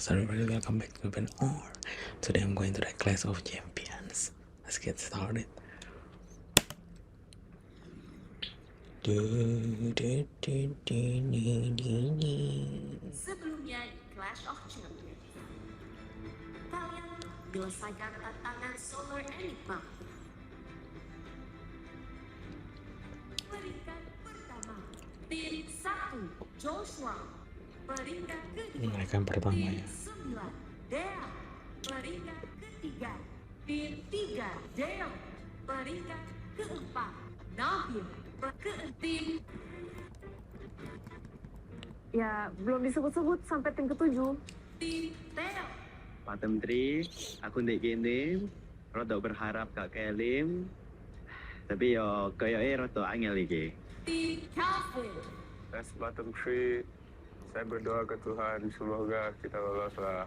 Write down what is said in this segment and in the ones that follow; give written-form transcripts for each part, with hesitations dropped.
So everybody, welcome back to Open R. Today I'm going to the Clash of Champions. Let's get started. Sebelumnya di Clash of Champions, kalian menyelesaikan tantangan Solar Enigma. Peringkat pertama, tim 1 Joshua. Peringkat kedua, Mereka pertama tim ya. 9 Dea. Peringkat ketiga, tim 3 Deo. Peringkat keempat, Nabil. Tim Ya, belum disebut-sebut sampai tim ke-7. tim Teo. Pak Menteri, aku ndek kene rada berharap Kak Kelim. Tapi yo koyoke rada angel iki. Tim Calvin. As bottom three, saya berdoa ke Tuhan semoga kita lolos lah.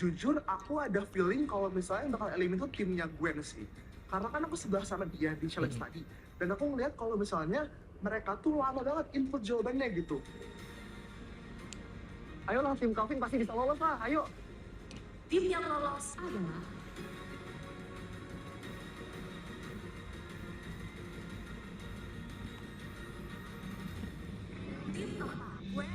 Jujur aku ada feeling kalau misalnya bakal eliminate itu timnya Gwen sih. Karena kan aku sebelah sama dia di challenge tadi. Dan aku ngeliat kalau misalnya mereka tuh lama banget input jawabannya gitu. Ayolah, tim Calvin pasti bisa lolos lah. Ayo. Tim yang lolos adalah tim 4 Gwen.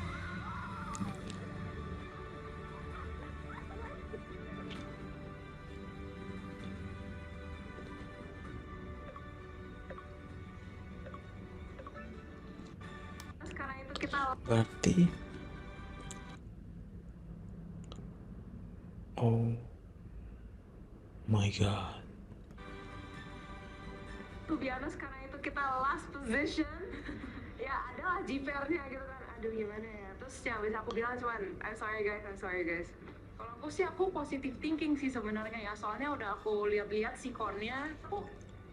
Sekarang itu kita Berarti oh my god. Biana sekarang itu kita last position. Ya, adalah JPR-nya gitu kan. Aduh, gimana ya. Terus ya bisa aku bilang cuman I'm sorry guys. Kalau aku sih aku positive thinking sih sebenarnya ya. Soalnya udah aku lihat-lihat sikonnya, aku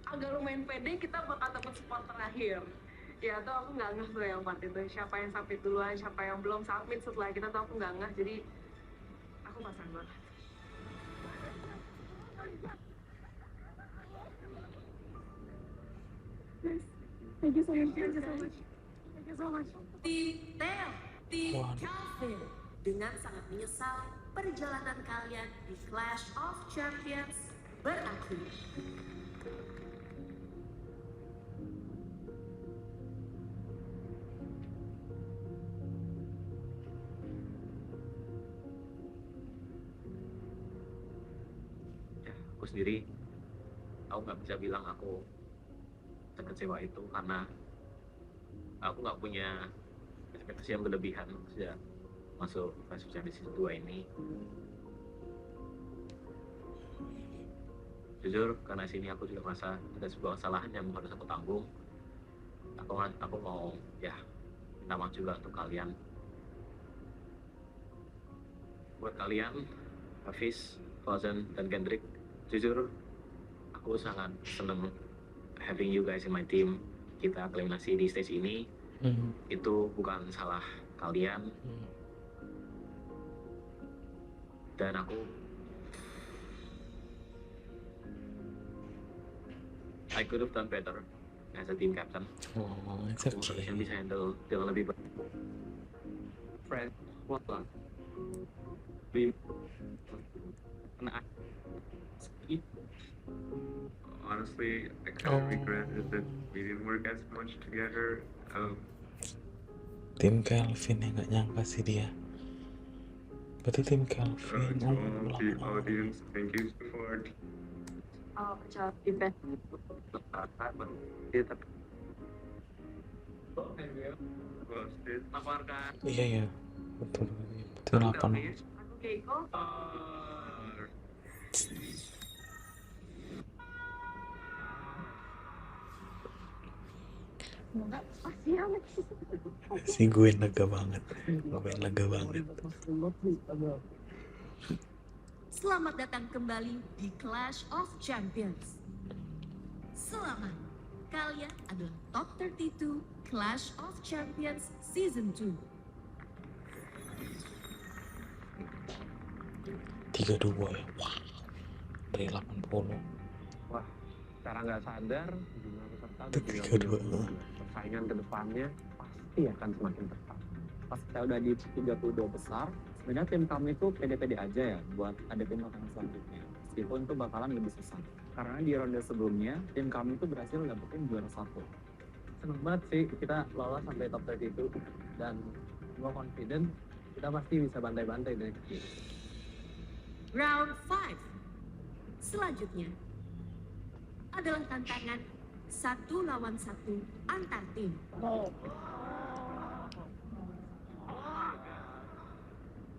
agak lumayan pede kita bakal dapat spot terakhir. Ya tuh aku nggak ngeh tuh yang part itu, siapa yang submit duluan, siapa yang belum submit setelah kita tuh aku nggak ngeh, jadi aku pasang banget. Thank you so much. Tim Teo. Tim Waduh. Calvin. Dengan sangat menyesal, perjalanan kalian di Clash of Champions berakhir. Ya, aku sendiri aku nggak bisa bilang aku terkecewa itu karena aku nggak punya ekspektasi yang berlebihan sejak masuk Clash of Champions season 2 ini. Jujur karena sini aku juga merasa ada sebuah kesalahan yang harus aku tanggung. Aku mau ya minta maaf juga untuk kalian. Buat kalian, Hafiz, Fauzan, dan Kendrick, jujur aku sangat seneng having you guys in my team. Kita eliminasi di stage ini itu bukan salah kalian, dan I could have done better as a team captain. Oh, it's Aku harusnya okay. bisa handle dengan lebih baik. Friend, what lah? Honestly, I kind of regret that we didn't work as much together. Tim Calvin yang nggak nyangka sih dia. Berarti tim To Calvin. all the audience, thank you for Percaya event. Dia tapi posted. tawarkan. Iya ya. Betul. Betul apa? Aku Keiko. Enggak, pasti amat. Si Gwen lega banget. Gwen lega banget. Selamat datang kembali di Clash of Champions. Selamat, kalian adalah Top 32 Clash of Champions Season 2. 32 ya. Wah. Dari 80. Wah, secara nggak sadar jumlah peserta Itu udah 32. persaingan ke depannya pasti akan semakin ketat. Pas kita udah di 32 besar, Sebenarnya tim kami itu pede-pede aja ya buat hadapin tantangan selanjutnya. Meskipun itu bakalan lebih susah. Karena di ronde sebelumnya, tim kami itu berhasil dapetin juara 1. Seneng banget sih kita lolos sampai top 32. Dan gue confident kita pasti bisa bantai-bantai dari kecil. Round 5. Selanjutnya adalah tantangan 1 lawan 1 antar tim.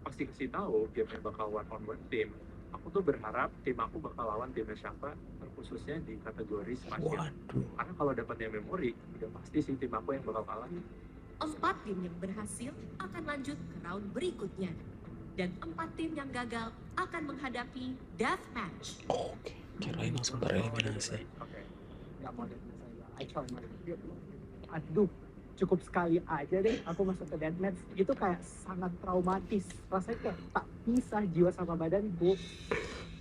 Pasti kasih tahu gamenya bakal one on one tim. Aku tuh berharap tim aku bakal lawan timnya siapa, khususnya di kategori spasial. Waduh. Karena kalau dapatnya memori, udah pasti sih tim aku yang bakal kalah. 4 tim yang berhasil akan lanjut ke round berikutnya. Dan 4 tim yang gagal akan menghadapi deathmatch. Oke, kirain langsung tereliminasi. Oke. Nggak mau dari saya. Aduh, cukup sekali aja deh aku masuk ke deathmatch. Itu kayak sangat traumatis. Rasanya kayak tak pisah jiwa sama badanku.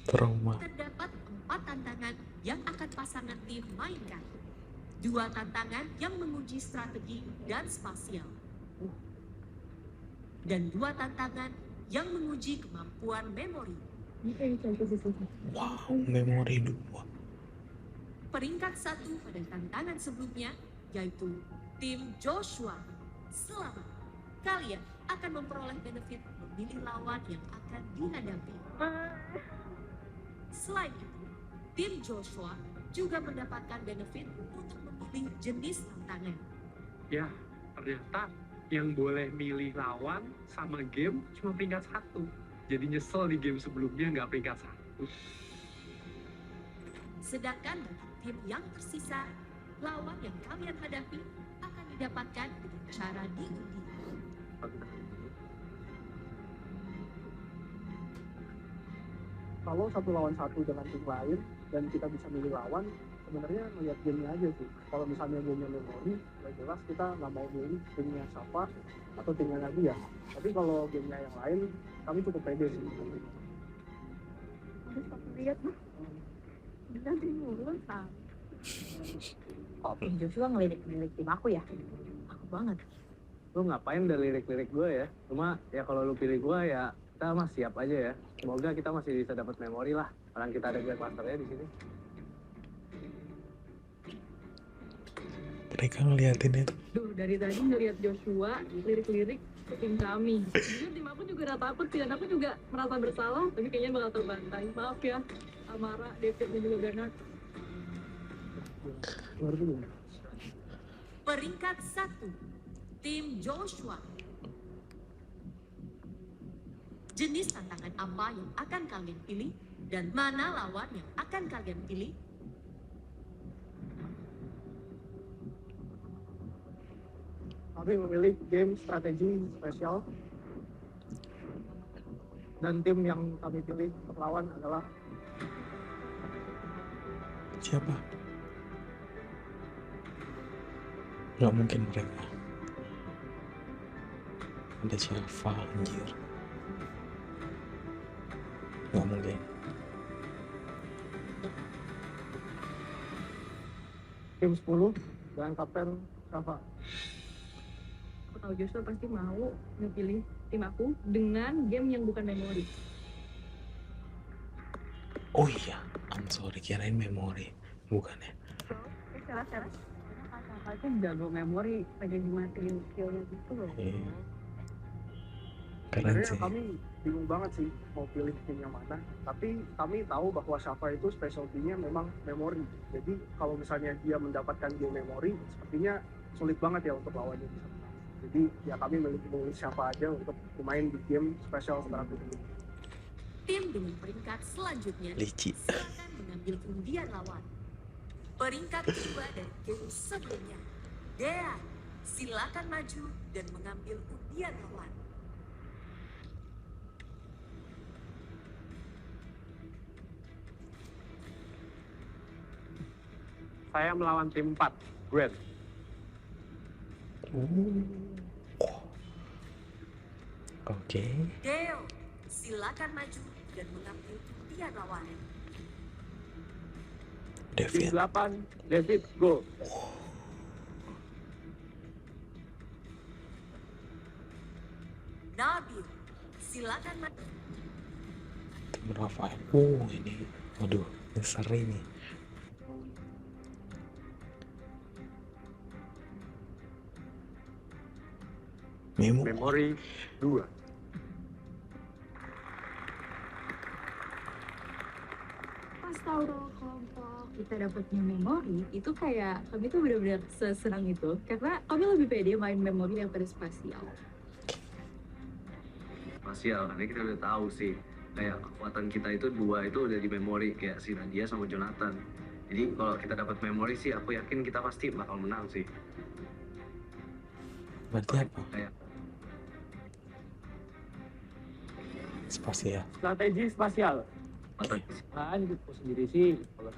Trauma. Terdapat 4 tantangan yang akan pasangan tim mainkan. 2 tantangan yang menguji strategi dan spasial. Dan 2 tantangan yang menguji kemampuan memori. Wow, memori 2. Peringkat 1 pada tantangan sebelumnya yaitu tim Joshua. Selamat, kalian akan memperoleh benefit memilih lawan yang akan dihadapi. Selain itu, tim Joshua juga mendapatkan benefit untuk memilih jenis tantangan. Ya, ternyata yang boleh milih lawan sama game cuma peringkat 1. Jadi nyesel di game sebelumnya nggak peringkat 1. Sedangkan bagi tim yang tersisa, lawan yang kalian hadapi akan didapatkan dengan cara diundi. Kalau 1 lawan 1 dengan tim lain dan kita bisa milih lawan, sebenarnya melihat gamenya aja sih. Kalau misalnya gamenya memori, ya jelas kita nggak mau milih timnya siapa atau timnya lagi ya. Tapi kalau gamenya yang lain, kami cukup pede sih. Lihat mah. Nanti mulus ah. Kok Joshua ngelirik-ngelirik tim aku ya? Aku banget. Lu ngapain udah lirik-lirik gue ya? Cuma ya kalau lu pilih gue ya kita mah siap aja ya. Semoga kita masih bisa dapat memori lah. Orang kita ada Grandmasternya di sini. Mereka ngeliatin itu. Duh, dari tadi ngeliat Joshua lirik-lirik ke tim kami. Jujur tim aku juga udah takut sih, dan aku juga merasa bersalah, tapi kayaknya bakal terbantai. Maaf ya, Amara, David, dan juga Bernard. Peringkat 1, tim Joshua. Jenis tantangan apa yang akan kalian pilih dan mana lawan yang akan kalian pilih? Kami memilih game strategi spesial. Dan tim yang kami pilih untuk lawan adalah Siapa? Gak mungkin mereka. Ada siapa anjir? Gak mungkin. tim 10 dengan kapten Shafa. Aku tahu Joshua pasti mau ngepilih tim aku dengan game yang bukan memori. Oh iya, I'm sorry, kirain memori. Bukan ya? Salah-salah. Kakak itu jago memori, pengen dimatiin skillnya gitu loh. Iya. Keren Sebenarnya sih. kami bingung banget sih mau pilih tim yang mana. Tapi kami tahu bahwa Shafa itu specialty-nya memang memori. Jadi kalau misalnya dia mendapatkan game memori, sepertinya sulit banget ya untuk lawannya. Jadi ya kami memilih Shafa aja untuk bermain di game special strategi. Tim dengan peringkat selanjutnya Lici. silakan mengambil undian lawan. Peringkat kedua dari game sebelumnya, Dea, silakan maju dan mengambil undian lawan. Saya melawan tim 4, Gwen. Oke. Deo, silakan maju dan mengambil undian lawan. Tim David. 8, David, go. Nabil, Silakan Tim Rafael. Ini. Waduh, ini seri nih. Memori 2. Pas tahu kalau kelompok kita dapatnya memori, itu kayak kami tuh benar-benar sesenang itu karena kami lebih pede main memori daripada spasial. Spasial, karena kita udah tahu sih kayak kekuatan kita itu 2 itu udah di memori kayak si Nadia sama Jonathan. Jadi kalau kita dapat memori sih aku yakin kita pasti bakal menang sih. Berarti apa? Kayak Spasial. Strategi spasial. atau Kan gitu sendiri sih. Kalau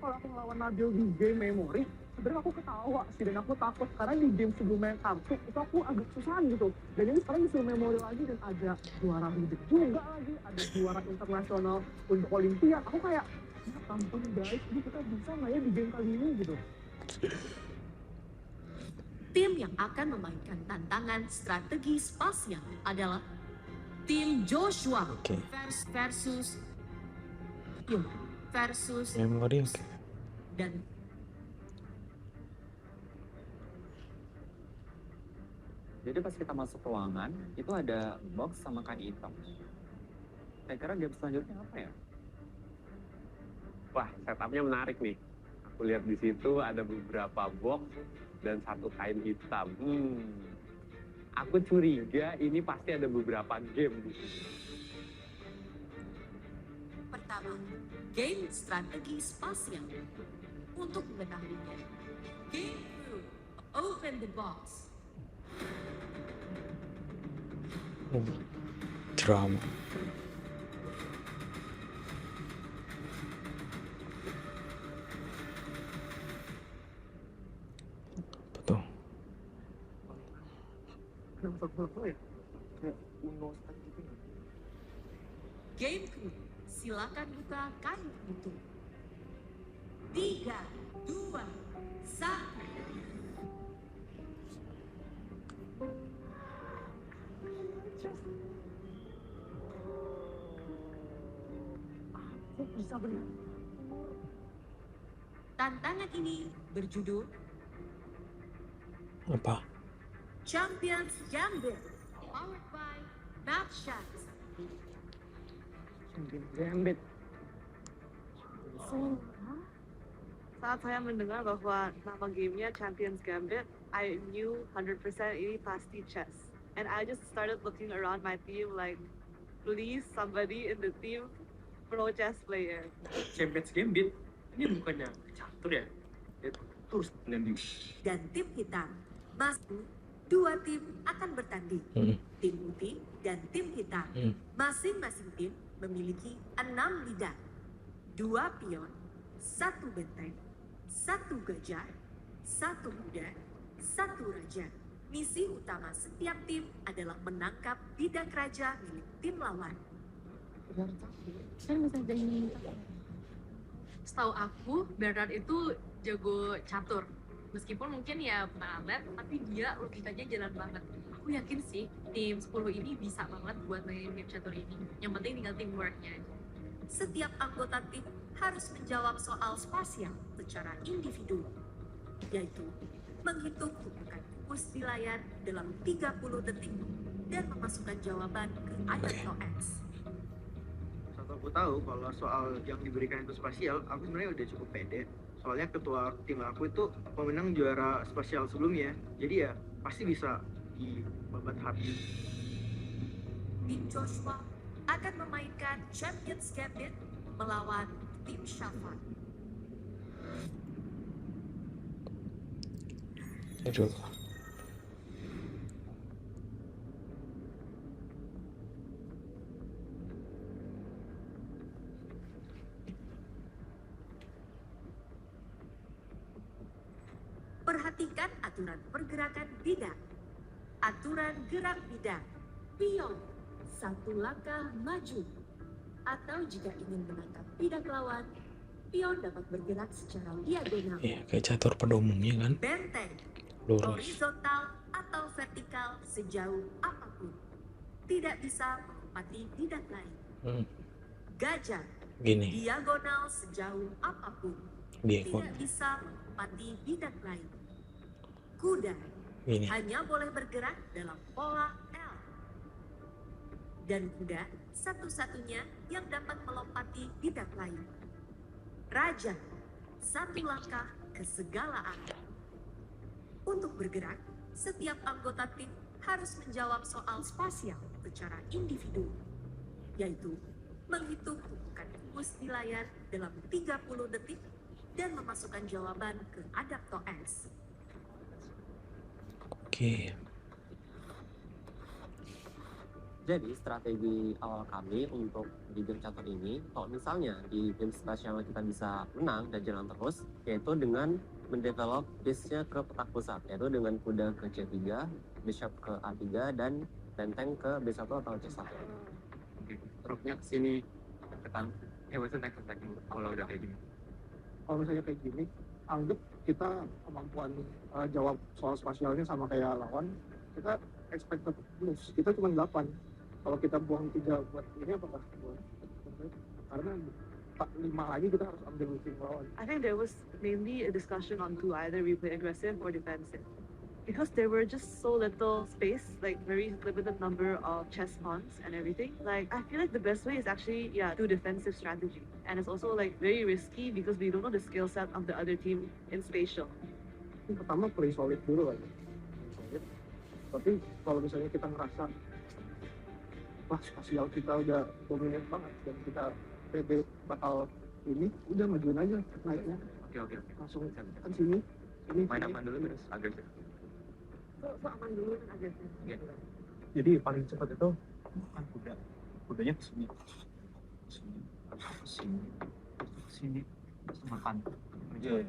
aku ngelawan Nabil di game memori, sebenarnya aku ketawa sih dan aku takut karena di game sebelumnya kartu itu aku agak susah gitu. Dan ini sekarang disuruh memori lagi dan ada juara hidup juga lagi, ada juara internasional untuk Olimpiade. Aku kayak, ya ampun guys, ini kita bisa nggak ya di game kali ini gitu. tim yang akan memainkan tantangan strategi spasial adalah tim Joshua Oke. versus Yum versus Memori oke. dan Jadi pas kita masuk ruangan, itu ada box sama kain hitam. Saya kira game selanjutnya apa ya? Wah, setupnya menarik nih. Aku lihat di situ ada beberapa box dan satu kain hitam. Aku curiga ini pasti ada beberapa game di sini. pertama, game strategi spasial. Untuk mengetahuinya, game crew open the box. Drama. Betul. Kenapa ya? Kayak Uno style gitu ya. Game crew, silakan buka kain itu. 3, 2, 1. Aku bisa benar. Tantangan ini berjudul Apa? Champions Gambit, powered by Mapshots. Gambit. Saat saya mendengar bahwa nama gamenya Champions Gambit, I knew 100% ini pasti chess. And I just started looking around my team like, please somebody in the team pro chess player. Champions Gambit ini bukannya catur ya? Catur sebenarnya. Dan tim hitam, masing dua tim akan bertanding. Tim putih dan tim hitam. Masing-masing tim memiliki 6 lidah, 2 pion, 1 benteng, 1 gajah, 1 kuda, 1 raja. Misi utama setiap tim adalah menangkap bidak raja milik tim lawan. Kan bisa jadi Setahu aku, Bernard itu jago catur. Meskipun mungkin ya bukan atlet, tapi dia logikanya jalan banget. Aku yakin sih, tim 10 ini bisa banget buat main game catur ini. Yang penting tinggal teamwork-nya aja. Setiap anggota tim harus menjawab soal spasial secara individu, yaitu menghitung tumpukan tikus di layar dalam 30 detik dan memasukkan jawaban ke Ayato X. Saat aku tahu kalau soal yang diberikan itu spasial, aku sebenarnya udah cukup pede. Soalnya ketua tim aku itu pemenang juara spasial sebelumnya, jadi ya pasti bisa di babat hati. Tim Joshua akan memainkan Champions Gambit melawan tim Shafa. Aduh. Perhatikan aturan pergerakan bidak. Aturan gerak bidak. Pion, 1 langkah maju. Atau jika ingin menangkap bidak lawan, pion dapat bergerak secara diagonal. Iya, kayak catur pada umumnya kan. Benteng, Lurus. horizontal atau vertikal sejauh apapun. Tidak bisa melompati bidang lain. Hmm. Gajah, Gini, diagonal sejauh apapun, diagonal. tidak bisa melompati bidang lain. Kuda, Gini. hanya boleh bergerak dalam pola L. Dan kuda satu-satunya yang dapat melompati bidang lain. Raja, satu langkah ke segala arah. Untuk bergerak, setiap anggota tim harus menjawab soal spasial secara individu, yaitu menghitung tumpukan kubus di layar dalam 30 detik dan memasukkan jawaban ke Adapto X. Oke. Jadi strategi awal kami untuk di game catur ini, kalau misalnya di game spasial kita bisa menang dan jalan terus, yaitu dengan mendevelop piece-nya ke petak pusat, yaitu dengan kuda ke C3, bishop ke A3, dan benteng ke B1 atau C1. Roknya kesini tekan. Maksudnya tekan kalau udah kayak gini. Kalau misalnya kayak gini, anggap kita kemampuan jawab soal spasialnya sama kayak lawan, kita expected moves, kita cuma 8. Kalau kita buang 3 buat ini apakah buat karena 5 lagi kita harus ambil tim lawan. I think there was mainly a discussion on to either we play aggressive or defensive. Because there were just so little space, like very limited number of chess pawns and everything. Like I feel like the best way is actually do defensive strategy. And it's also like very risky because we don't know the skill set of the other team in spatial. Pertama play solid dulu aja. Tapi kalau misalnya kita ngerasa wah spasial kita udah dominan banget dan kita pede bakal ini, udah majuin aja naiknya. Oke. Langsung kan sini Main aman dulu terus agresif. So aman dulu kan agresif. Jadi paling cepat itu bukan kuda, kudanya kesini, kesini, terus makan. Iya.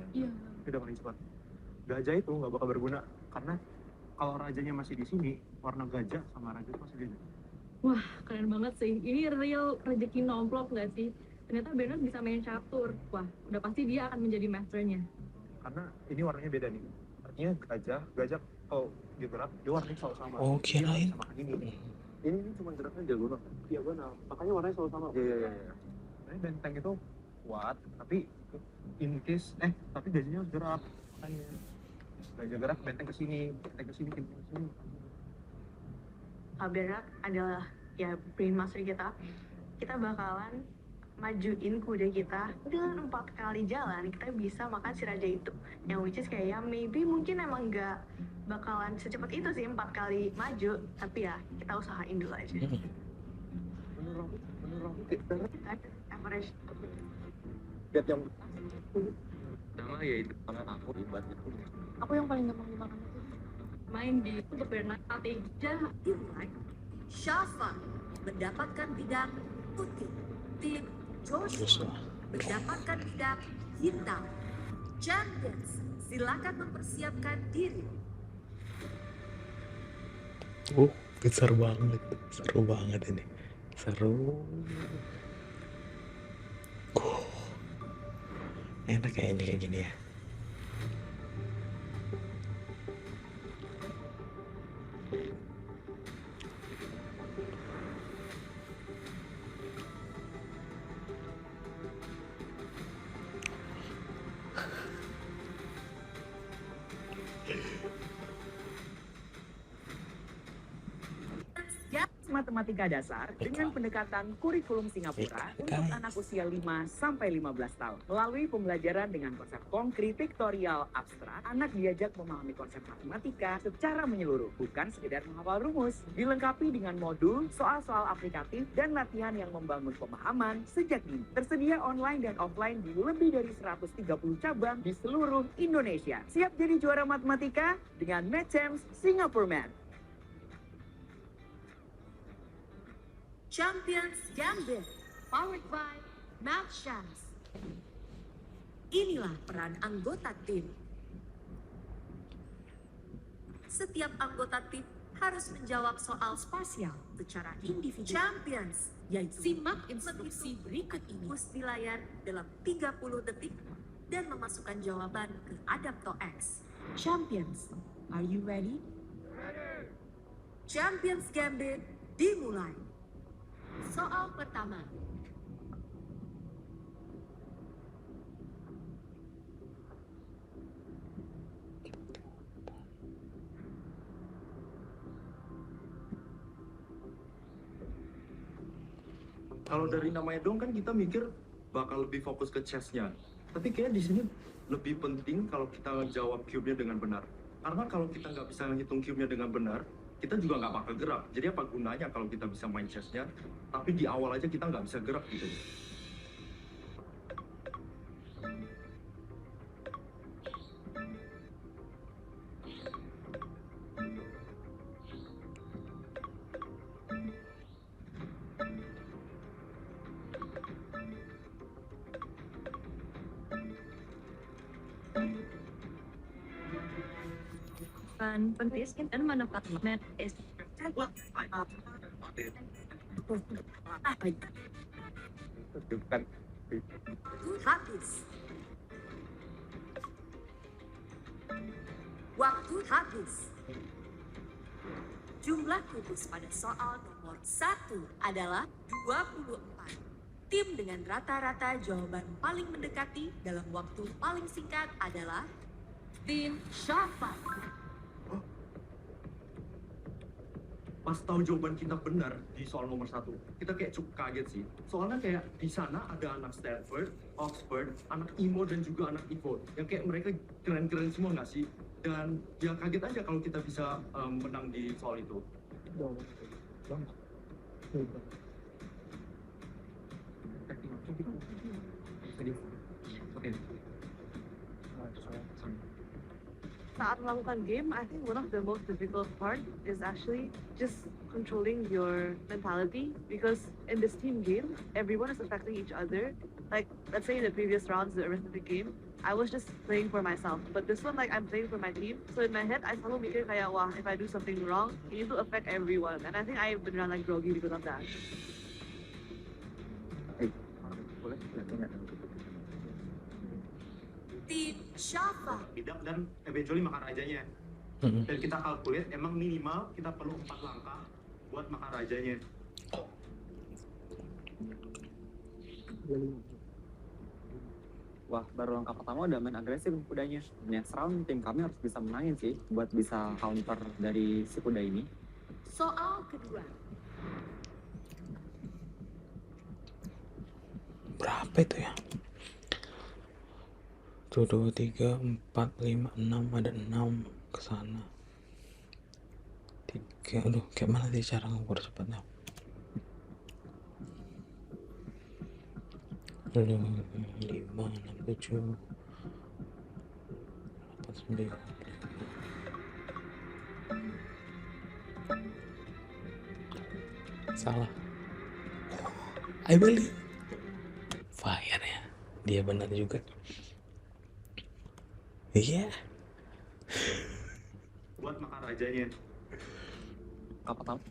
Itu udah paling cepat. Gajah itu nggak bakal berguna karena kalau rajanya masih di sini, warna gajah sama raja itu masih beda. Wah, keren banget sih. Ini real rezeki nomplok nggak sih? Ternyata Bernard bisa main catur. Wah, udah pasti dia akan menjadi masternya. Karena ini warnanya beda nih. Artinya gajah kalau digerak dia warnanya selalu sama. Oh, kirain. Sama ini cuma geraknya diagonal. Makanya warnanya selalu sama. Iya. Tapi benteng itu kuat, tapi in case tapi gajahnya harus gerak. Makanya gajah gerak, benteng ke sini, ke sini. Bernard adalah brain master kita. Kita bakalan majuin kuda kita dengan 4 kali jalan kita bisa makan si raja itu. Yang which is kayak maybe mungkin emang nggak bakalan secepat itu sih 4 kali maju, tapi ya kita usahain dulu aja. Bener. Average. Lihat yang Nama ya itu karena aku ibaratnya. Aku yang paling gampang dimakan itu main di untuk Bernard strategi. Dimulai, Shafa mendapatkan bidang putih. Tim Joshua mendapatkan bidang hitam. Champions, silakan mempersiapkan diri. Besar banget. Seru banget ini. Seru. Enak kayaknya kayak gini ya. Matematika dasar dengan pendekatan kurikulum Singapura untuk anak usia 5-15 tahun. Melalui pembelajaran dengan konsep konkret vektorial abstrak, anak diajak memahami konsep matematika secara menyeluruh, bukan sekedar menghafal rumus. Dilengkapi dengan modul, soal-soal aplikatif, dan latihan yang membangun pemahaman sejak dini. Tersedia online dan offline di lebih dari 130 cabang di seluruh Indonesia. Siap jadi juara matematika dengan Matchamps Singapore Math. Champions Gambit, powered by Matchamps. Inilah peran anggota tim. Setiap anggota tim harus menjawab soal spasial secara individu. Champions, yaitu simak instruksi berikut ini di layar dalam 30 detik dan memasukkan jawaban ke Adapto X. Champions, are you ready? Champions Gambit dimulai. Soal pertama. Kalau dari namanya dong kan kita mikir bakal lebih fokus ke chess-nya. Tapi kayak di sini lebih penting kalau kita ngejawab cube-nya dengan benar. Karena kalau kita nggak bisa ngitung cube-nya dengan benar, kita juga nggak bakal gerak. Jadi apa gunanya kalau kita bisa main chess-nya, tapi di awal aja kita nggak bisa gerak gitu. Penting dan menempatkan habis. Waktu habis. Jumlah kubus pada soal nomor 1 adalah 24. Tim dengan rata-rata jawaban paling mendekati dalam waktu paling singkat adalah tim Shafa. Pas tahu jawaban kita benar di soal nomor 1, kita kayak cukup kaget sih. Soalnya kayak di sana ada anak Stanford, Oxford, anak IMO dan juga anak IPO. Yang kayak mereka keren-keren semua nggak sih? Dan ya kaget aja kalau kita bisa menang di soal itu. Saat melakukan game, I think one of the most difficult part is actually just controlling your mentality, because in this team game, everyone is affecting each other. Like, let's say in the previous rounds, the arithmetic game, I was just playing for myself. But this one, like, I'm playing for my team. So in my head, I selalu mikir kayak, wah, if I do something wrong, it need to affect everyone. And I think I beneran like groggy because of that. Tim Shafa. Tidak dan eventually makan rajanya. Dan kita kalkulate emang minimal kita perlu 4 langkah buat makan rajanya. Wah, baru langkah pertama udah main agresif kudanya. Next round tim kami harus bisa menangin sih buat bisa counter dari si kuda ini. Soal kedua. Berapa itu ya? 1, 2, 3, 4, 5, 6, ada 6 ke sana. 3, aduh, kayak mana sih cara ngukur cepatnya? 5, 6, 7, 8, 9. Salah. I believe. Fire ya. Dia benar juga. Iya. Buat makan rajanya. Apa tahu?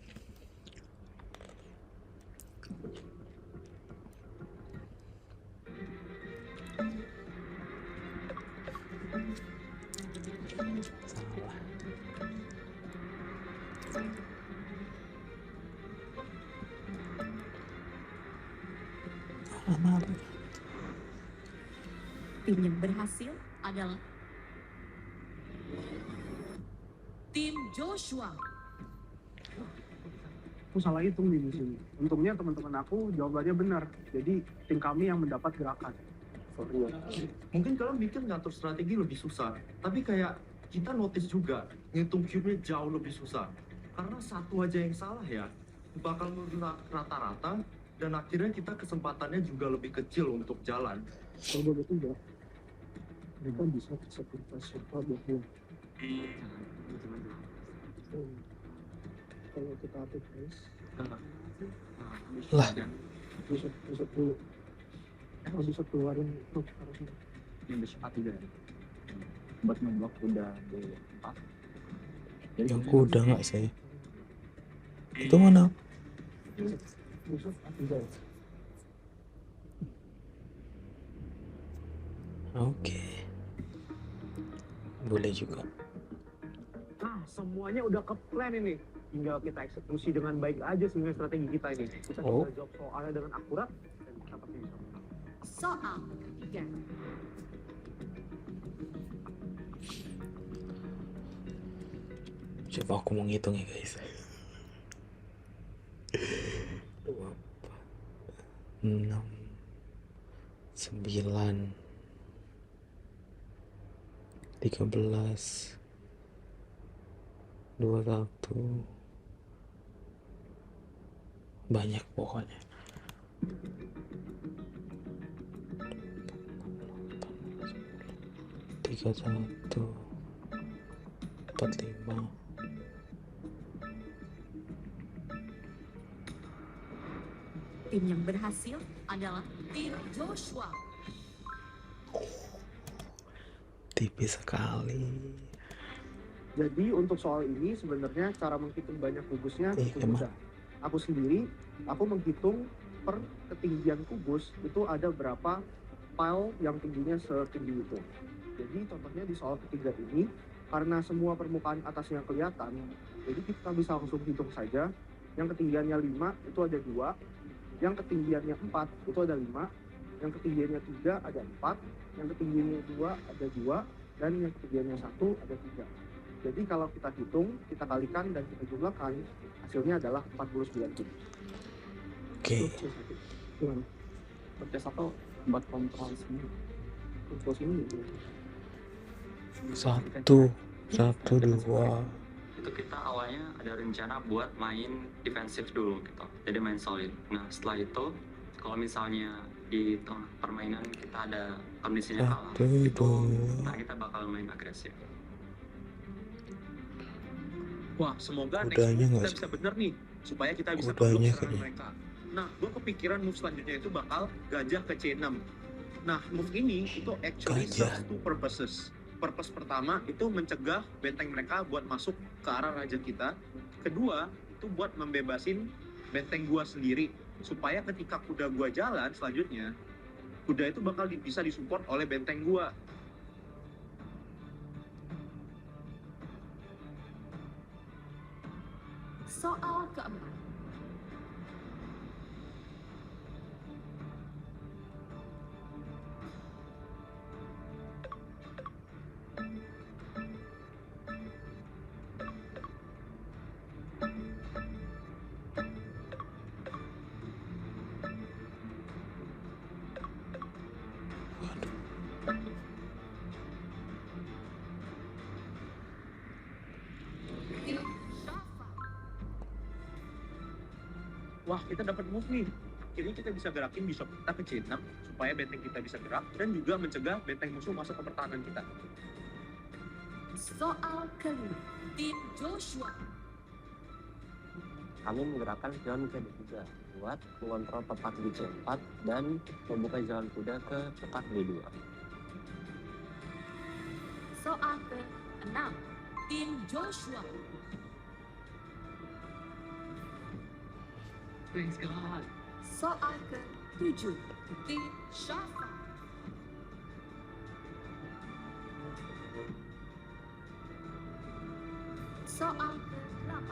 Salah. Tim yang berhasil adalah tim Joshua. Aku salah hitung di sini. Untungnya teman-teman aku jawabannya benar. Jadi tim kami yang mendapat gerakan. Sorry ya. Mungkin kalian mikir ngatur strategi lebih susah, tapi kayak kita notice juga ngitung cube-nya jauh lebih susah. Karena satu aja yang salah ya, bakal menurun rata-rata dan akhirnya kita kesempatannya juga lebih kecil untuk jalan. Kalau begitu ya, mereka bisa sepuluh serta 20. Kalau kita update guys, Lah. bisa dulu. Bisa keluarin tuh harusnya. Yang bersifat tidak ya. Buat memblok kuda D4. Yang kuda nggak sih? Itu mana? Bisa tidak. Oke. Boleh juga. Nah, semuanya udah ke plan ini. tinggal kita eksekusi dengan baik aja sebenarnya strategi kita ini. Kita tinggal jawab soalnya dengan akurat dan kita pasti bisa menang. Soal ketiga. Coba aku mau ngitung ya guys. 6 9 13 21 banyak pokoknya. 31 45 Tim yang berhasil adalah tim Joshua. tipis sekali. Jadi untuk soal ini sebenarnya cara menghitung banyak kubusnya cukup emang. mudah. Aku sendiri, aku menghitung per ketinggian kubus itu ada berapa pile yang tingginya setinggi itu. Jadi contohnya di soal ketiga ini, karena semua permukaan atasnya kelihatan, jadi kita bisa langsung hitung saja. Yang ketinggiannya 5 itu ada 2, yang ketinggiannya 4 itu ada 5, yang ketinggiannya 3 ada 4, yang ketinggiannya 2 ada 2, dan yang ketinggiannya 1 ada 3. Jadi kalau kita hitung, kita kalikan dan kita jumlahkan, hasilnya adalah 49 kubus. Oke. Gimana? Berarti satu buat kontrol sini. Kontrol sini. 1 2 Itu kita awalnya ada rencana buat main defensif dulu gitu, jadi main solid. Nah setelah itu kalau misalnya di tengah permainan kita ada kondisinya kalah, itu nah kita bakal main agresif. Wah, semoga next Kudanya move nggak kita bisa bener nih, supaya kita bisa Kudanya serangan kayaknya. mereka. Nah, gue kepikiran move selanjutnya itu bakal gajah ke C6. Nah, move ini itu actually serves two purposes. Purpose pertama itu mencegah benteng mereka buat masuk ke arah raja kita. Kedua, itu buat membebasin benteng gua sendiri, supaya ketika kuda gua jalan selanjutnya, kuda itu bakal bisa disupport oleh benteng gua. Soal keempat. Wah, kita dapat move nih. Akhirnya kita bisa gerakin bishop kita ke C6 supaya benteng kita bisa gerak dan juga mencegah benteng musuh masuk ke pertahanan kita. Soal kelima. Tim Joshua. Kami menggerakkan pion ke D3 buat mengontrol petak di C4 dan membuka jalan kuda ke petak D2. Soal ke-6. Tim Joshua. Thanks God. Soal ke-7. Tim Shafa. Soal ke-8.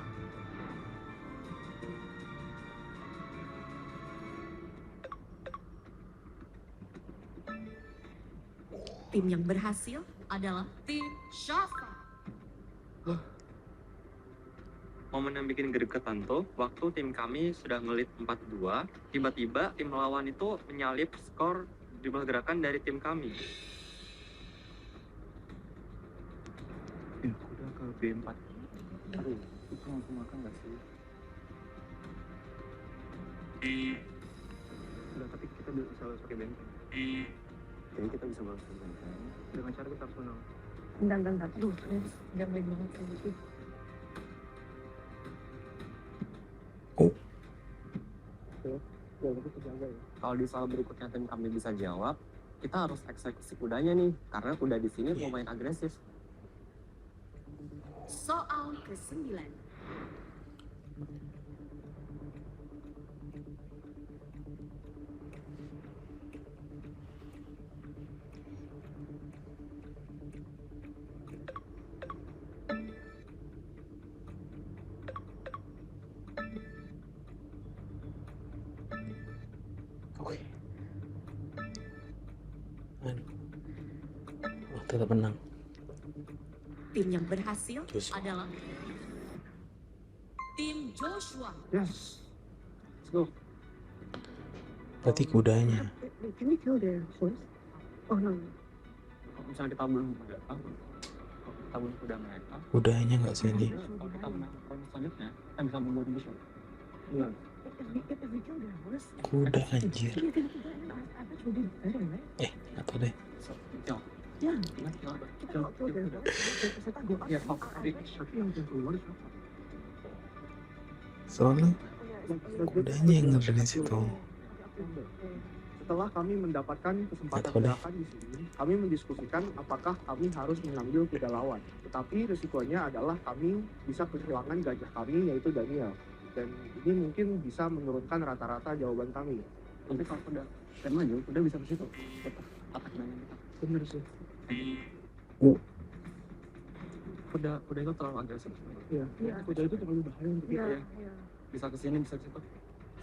Tim yang berhasil adalah tim Shafa. Momen yang bikin gregetan tuh waktu tim kami sudah ngelit 4-2, tiba-tiba tim lawan itu menyalip skor jumlah gerakan dari tim kami. Udah ke B4. Aduh, itu langsung makan gak sih? Udah, tapi kita bisa pakai benteng. Jadi kita bisa balas benteng. Dengan cara kita harus menang. Bentar. Aduh, udah baik banget kayak gitu. Kalau di soal berikutnya tim kami bisa jawab, kita harus eksekusi kudanya nih, karena kuda di sini mau main agresif. Soal ke-9. Oh, tetap menang. Tim yang berhasil Joshua. adalah tim Joshua. Yes. Let's go. Berarti kudanya. Can we kill the horse? Oh no. Kalau misalnya kita belum datang, kalau kita belum kuda mereka, Kudanya nggak sih ini? kalau kita menang round selanjutnya, kita bisa membuat mission. Iya. If we kill the horse, Kuda anjir. I bet we'll do better, right? Nggak tahu deh. Kill. Yeah. Kita kill. Kita nggak kill the horse. Kita go up. Iya, stop. Tapi yang keluar siapa? Soalnya kudanya yang ngeri di situ. Setelah kami mendapatkan kesempatan Betul deh. gerakan di sini, kami mendiskusikan apakah kami harus mengambil kuda lawan. Tetapi risikonya adalah kami bisa kehilangan gajah kami, yaitu Daniel. Dan ini mungkin bisa menurunkan rata-rata jawaban kami. Nanti kalau kuda maju, kuda bisa ke situ. Kita atak dengan kita. Bener sih. Kuda itu terlalu agresif. Iya. Kuda itu terlalu bahaya untuk kita ya. Bisa ke sini, bisa ke situ.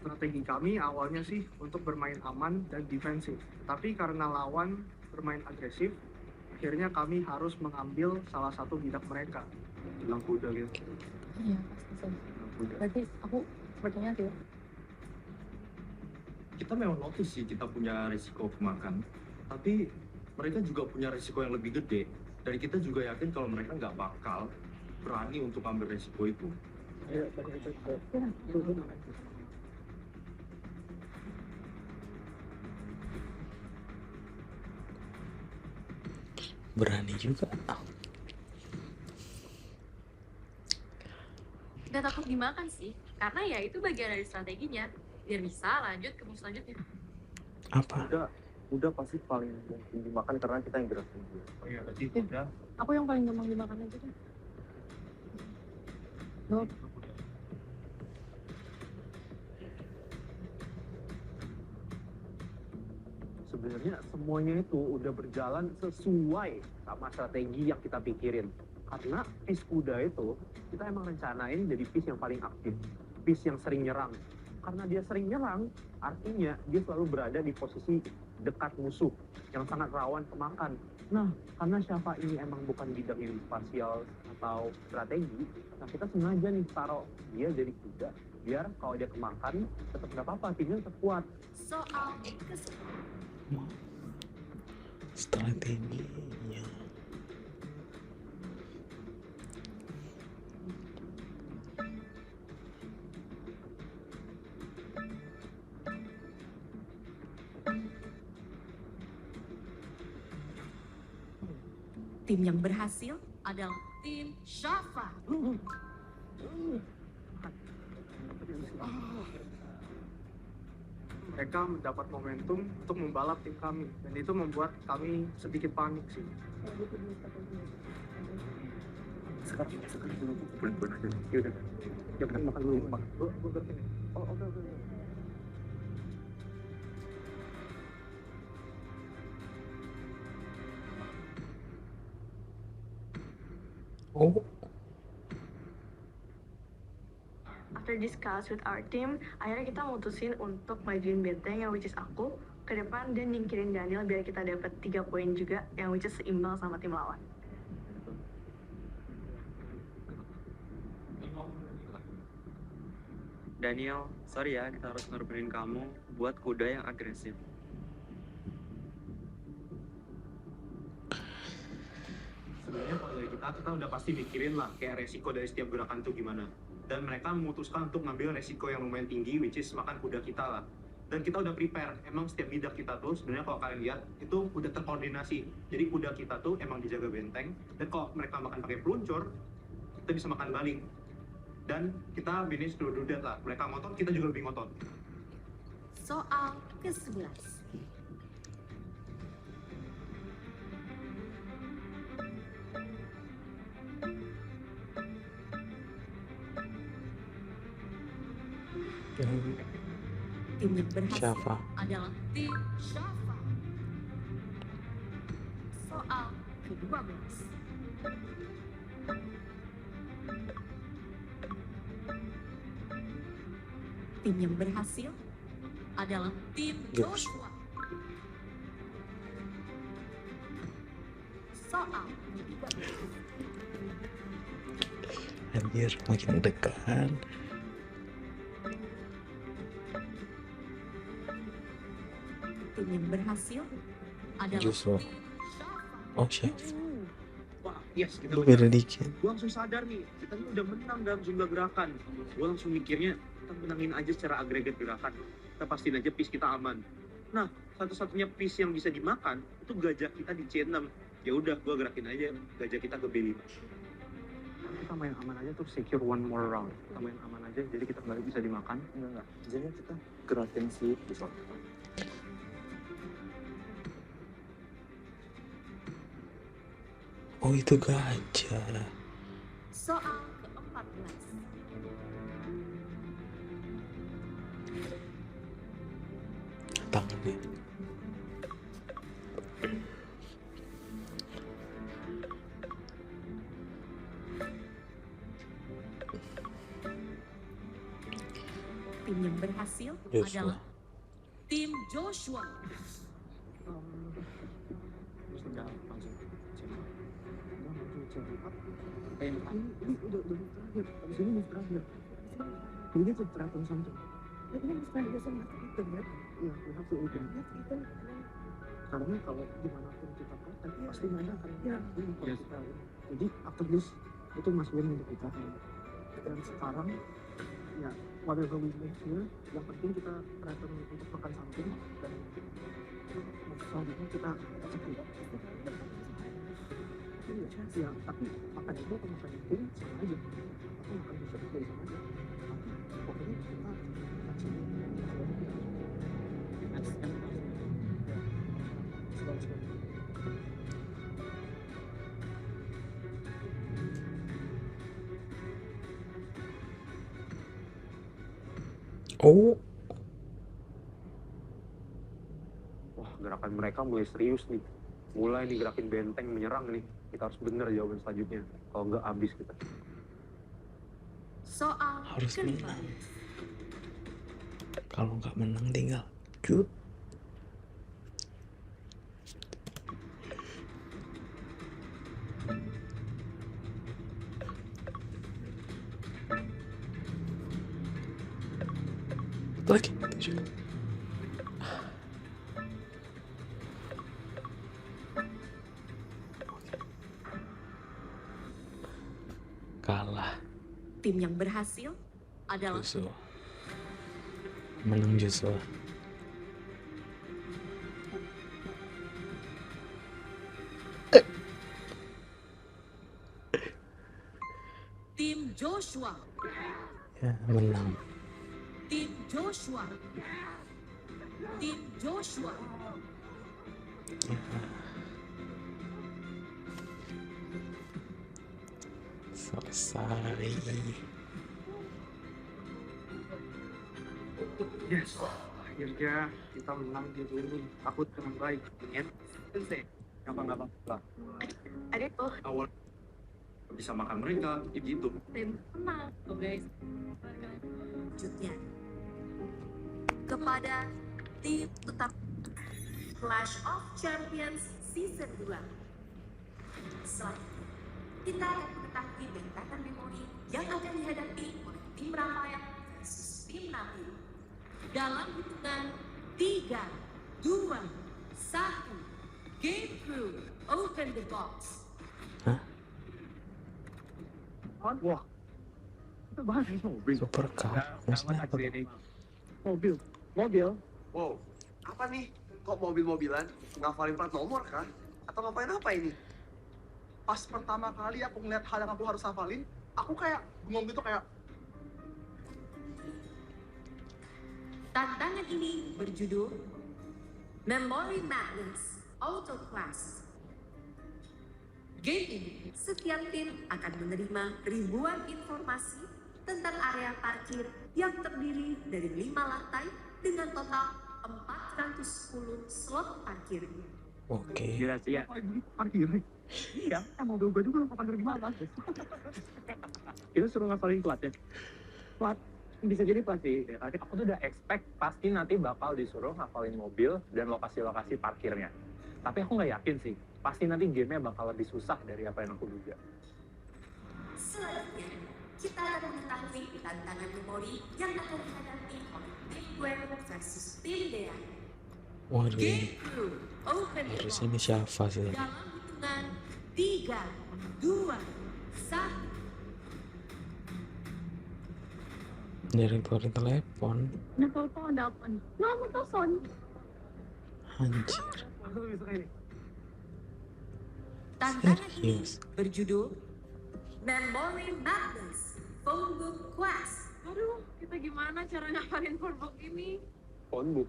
Strategi kami awalnya sih untuk bermain aman dan defensif. Tapi karena lawan bermain agresif, akhirnya kami harus mengambil salah satu bidak mereka. Bilang kuda gitu. Iya, pasti sih. Berarti aku percaya sih. Kita memang notice sih kita punya risiko kemakan, tapi mereka juga punya risiko yang lebih gede. Dan kita juga yakin kalau mereka nggak bakal berani untuk ambil risiko itu. Iya, Berani juga. Gak takut dimakan sih, karena ya itu bagian dari strateginya biar bisa lanjut ke musuh selanjutnya. Apa? Kuda pasti paling mungkin dimakan karena kita yang gerak tinggi. Oh iya, berarti kuda. Aku yang paling gampang dimakan aja deh. No. Sebenarnya semuanya itu udah berjalan sesuai sama strategi yang kita pikirin. Karena fish kuda itu kita emang rencanain jadi fish yang paling aktif, fish yang sering nyerang. Karena dia sering nyerang, artinya dia selalu berada di posisi dekat musuh yang sangat rawan kemakan. Nah, karena Shafa ini emang bukan bidang yang spasial atau strategi, nah kita sengaja nih taruh dia jadi kuda, biar kalau dia kemakan tetap nggak apa-apa, timnya tetap kuat. Soal Strateginya. tim yang berhasil adalah tim Shafa. Mereka mendapat momentum untuk membalap tim kami, dan itu membuat kami sedikit panik sih. Sekarang dulu bulan-bulan aja. Ya udah, ya makan dulu. Oh, oke. Oh. After discuss with our team, akhirnya kita mutusin untuk majuin benteng yang which is aku ke depan dan nyingkirin Daniel biar kita dapat 3 poin juga yang which is seimbang sama tim lawan. Daniel, sorry ya kita harus ngorbanin kamu buat kuda yang agresif. Sebenarnya kalau dari kita udah pasti mikirin lah kayak resiko dari setiap gerakan itu gimana. Dan mereka memutuskan untuk ngambil resiko yang lumayan tinggi, which is makan kuda kita lah. Dan kita udah prepare, emang setiap bidak kita tuh sebenarnya kalau kalian lihat itu udah terkoordinasi. Jadi kuda kita tuh emang dijaga benteng, dan kalau mereka makan pakai peluncur, kita bisa makan baling. Dan kita finish to do that lah. Mereka ngotot, kita juga lebih ngotot. Soal ke-11. Tim yang berhasil Shafa. adalah tim Shafa. Soal ke-12. Tim yang berhasil adalah tim Joshua. Soal ketiga. Anjir, makin degan. Tim yang berhasil adalah Justru. Oh, chef. Wah, yes, kita Lu menang. beda dikit. Gue langsung sadar nih, kita ini udah menang dalam jumlah gerakan. Gue langsung mikirnya, kita menangin aja secara agregat gerakan. Kita pastiin aja piece kita aman. Nah, satu-satunya piece yang bisa dimakan, itu gajah kita di C6. Ya udah, gue gerakin aja gajah kita ke B5. Kita main aman aja tuh secure one more round. Kita main aman aja, jadi kita balik bisa dimakan. Enggak. Jadi kita gerakin si pisau. Oh, itu gajah. Soal ke-14. Tangannya. Tim yang berhasil Joshua. adalah tim Joshua. Sudah langsung C4. Udah langsung C4. Ini udah terakhir. Abis ini move terakhir. Ini tuh terakhir sampai. Ini move terakhir sama kita ya. Iya, we have to open. Karena kalau dimanapun kita protect, pasti mereka akan ini kalau kita. Jadi after this itu masih win untuk kita. Dan sekarang ya whatever we make here, yang penting kita return untuk makan samping dan selanjutnya kita execute. Ya, tapi makan itu atau makan itu sama aja. Atau makan dessert dari sama aja. Tapi pokoknya kita Oh, Wah, gerakan mereka mulai serius nih. Mulai nih gerakin benteng menyerang nih. Kita harus bener jawaban selanjutnya. Kalau nggak habis kita. Soal harus kelima. menang. Kalau nggak menang tinggal cut. Lagi. Kalah. Tim yang berhasil adalah Joshua. Menang Joshua. tim Joshua. Ya, menang. Tim Joshua. Tim Joshua. Selesai. Yes, akhirnya kita menang di turun. Aku dengan baik. Ya, selesai. Apa? Ada tuh Awal bisa makan mereka, gitu. tim menang tuh guys. Selanjutnya kepada tim tetap Clash of Champions Season 2. Selanjutnya, kita akan mengetahui bentakan memori yang akan dihadapi oleh tim Rafael versus tim Nabil. Dalam hitungan 3, 2, 1, game crew, open the box. Wah, itu bahas mobil. Super car. Maksudnya apa? Mobil. Wow, apa nih? Kok mobil-mobilan? Ngafalin plat nomor kah? Atau ngapain apa ini? Pas pertama kali aku ngeliat hal yang aku harus hafalin, aku kayak bengong gitu kayak, Tantangan ini berjudul Memory Madness Auto Class. Game ini, setiap tim akan menerima ribuan informasi tentang area parkir yang terdiri dari 5 lantai dengan total 410 slot parkir. Oke. Gila sih ya. Parkir. Iya, mobil gue juga lupa parkir di mana. Itu suruh ngafalin platnya. Plat, bisa jadi plat sih. Aku tuh udah expect pasti nanti bakal disuruh ngafalin mobil dan lokasi-lokasi parkirnya. Tapi aku nggak yakin sih pasti nanti gamenya bakal lebih susah dari apa yang aku duga. Selanjutnya, kita akan mengetahui tantangan memori yang akan dihadapi oleh tim Gwen versus tim Dea. Waduh, Game Crew, open the harusnya ini box. siapa sih? Dalam hitungan 3, 2, 1. Dari telepon. Nah, telepon ada apa nih? Nomor telepon. Anjir. Tantangan ini Serius. berjudul Memory Madness Phone Book Quest. Aduh, kita gimana cara ngapalin phone book ini? Phone book,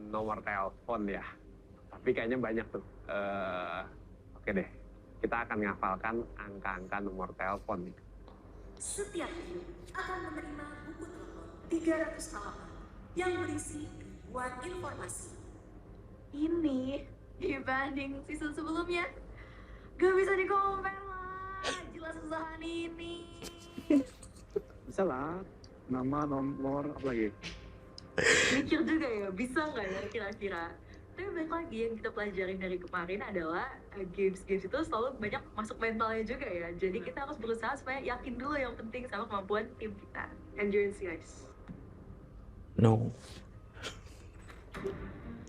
nomor telepon ya. Tapi kayaknya banyak tuh. Oke deh, kita akan ngafalkan angka-angka nomor telepon nih. Setiap tim akan menerima buku telepon 300 halaman yang berisi ribuan informasi. Ini dibanding season sebelumnya, gak bisa di-compare lah. Jelas usahaan ini. Bisa lah, nama, nomor, apa lagi? Mikir juga ya, bisa nggak ya kira-kira? Tapi balik lagi yang kita pelajarin dari kemarin adalah games-games itu selalu banyak masuk mentalnya juga ya. Jadi kita harus berusaha supaya yakin dulu yang penting sama kemampuan tim kita. Endurance guys. No.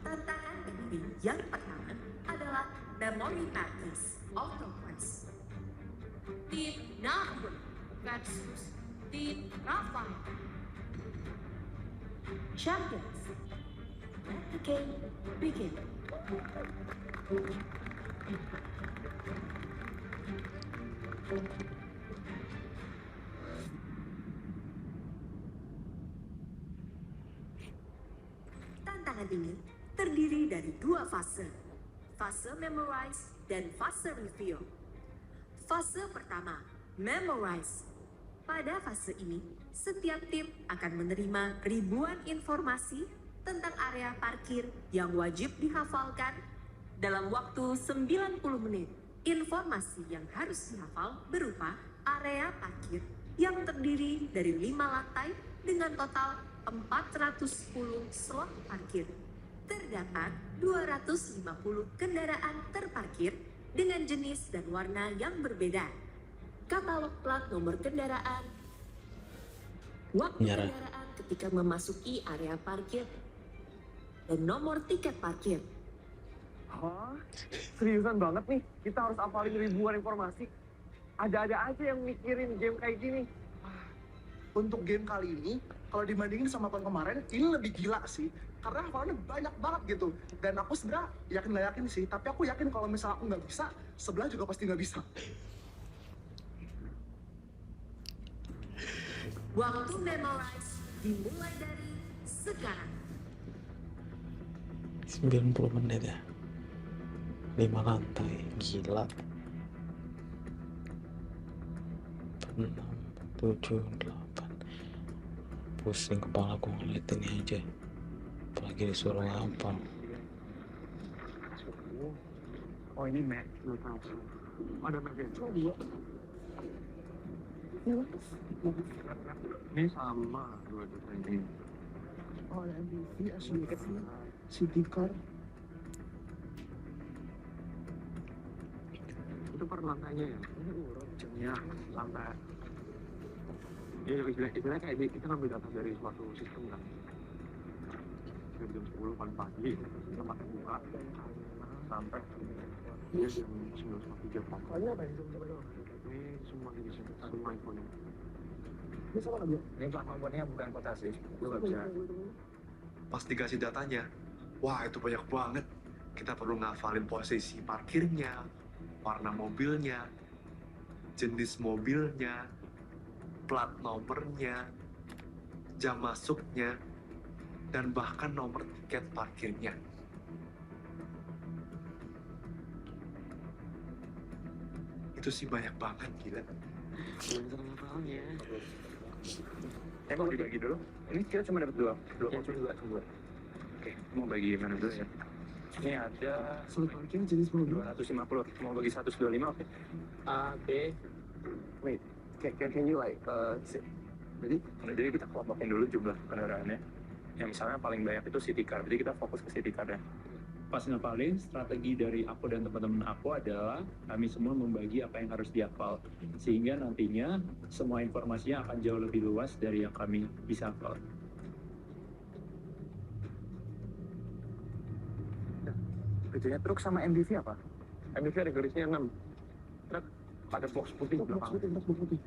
Tantangan penting yang pertama adalah Memory Madness Auto Quest. Tim Nahur versus tim Rafael. Champions. Let the game begin. Tantangan ini terdiri dari 2 fase. Fase Memorize dan fase Review. Fase pertama, Memorize. Pada fase ini, setiap tim akan menerima ribuan informasi tentang area parkir yang wajib dihafalkan dalam waktu 90 menit. Informasi yang harus dihafal berupa area parkir yang terdiri dari 5 lantai dengan total 410 slot parkir. Terdapat 250 kendaraan terparkir dengan jenis dan warna yang berbeda. Katalog plat nomor kendaraan, waktu Nyerah. kendaraan ketika memasuki area parkir, dan nomor tiket parkir. Hah? Seriusan banget nih, kita harus hafalin ribuan informasi. Ada-ada aja yang mikirin game kayak gini. Untuk game kali ini, kalau dibandingin sama tahun kemarin, ini lebih gila sih. Karena hafalannya banyak banget gitu. Dan aku sebenarnya yakin gak yakin sih, tapi aku yakin kalau misalnya aku nggak bisa, sebelah juga pasti nggak bisa. Waktu memorize dimulai dari sekarang. 90 menit ya. 5 lantai, gila. 6, 7, 8. Pusing kepala gue ngeliat ini aja. Apalagi disuruh apa. Oh ini Mac, lu tahu. Ada Mac ya? Ini sama dua-dua ini. Oh, ada MPV, SUV, city car. Itu per lantainya ya? Ini urut jamnya lantai. Ya istilahnya kayak kita ngambil data dari suatu sistem kan. Jam 10 pagi, tempat buka sampai dia jam 19.03 pagi. Ini apa ini? Ini semua di sini, semua infonya. Ini sama nggak, Bro? Ini plat nomornya bukan kota sih, lu nggak bisa. Pas dikasih datanya, wah itu banyak banget. Kita perlu ngafalin posisi parkirnya, warna mobilnya, jenis mobilnya, plat nomornya, jam masuknya, dan bahkan nomor tiket parkirnya. Itu sih banyak banget, gila. Mau dibagi dulu? Ini kita cuma dapat dua coba. Oke, mau bagi mana dulu ya? Ini ada Slot parkir jenis mobil. 250, mau bagi 125 oke. A, B, wait, can you like, jadi kita kelompokin dulu jumlah kendaraannya. Yang misalnya paling banyak itu city car, jadi kita fokus ke city car ya. Pas ngapalin, strategi dari aku dan teman-teman aku adalah kami semua membagi apa yang harus dihafal. Sehingga nantinya semua informasinya akan jauh lebih luas dari yang kami bisa hafal. Bedanya truk sama MPV apa? MPV ada garisnya 6. Truk ada box putih belakang. Box putih.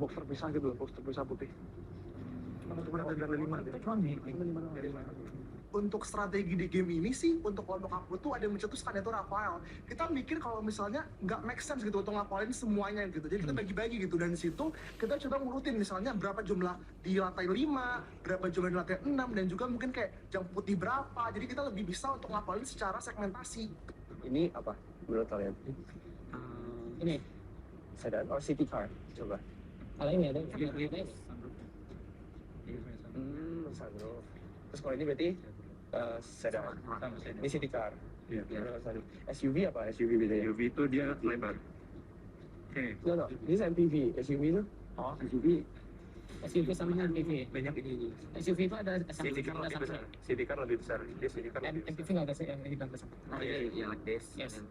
Box terpisah gitu loh, box terpisah putih. Cuma ada 5. Untuk strategi di game ini sih, untuk kelompok aku tuh ada yang mencetuskan yaitu Rafael. Kita mikir kalau misalnya nggak make sense gitu untuk ngapalin semuanya gitu. Jadi kita bagi-bagi gitu, dan di situ kita coba ngurutin misalnya berapa jumlah di lantai 5, berapa jumlah di lantai 6, dan juga mungkin kayak jam putih berapa. Jadi kita lebih bisa untuk ngapalin secara segmentasi. Ini apa menurut kalian? Ini Sedan or city car? Coba. kalau ini ada Sunroof. Terus kalau ini berarti sedan. Ini city car. Iya. SUV apa? SUV bedanya? SUV itu dia lebar. No, this MPV. SUV itu? Oh, SUV sama MPV. Banyak ini. SUV itu ada City car lebih besar. City car lebih besar. Dia city car lebih besar. MPV nggak ada yang lebih besar. like this. Yes.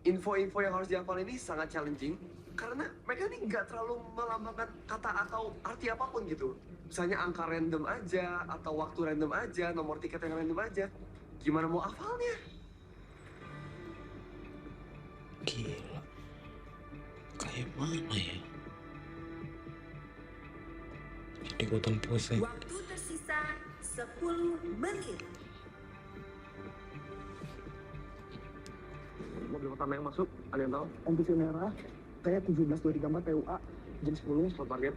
Info-info yang harus dihafal ini sangat challenging karena mereka ini nggak terlalu melambangkan kata atau arti apapun gitu. Misalnya angka random aja, atau waktu random aja, nomor tiket yang random aja. Gimana mau hafalnya? Gila. Kayak mana ya? Jadi ikutan pusing. Waktu tersisa 10 menit. Mobil pertama yang masuk, ada yang tahu? MPV merah, kayak 17234 PUA, jam 10. Spot target.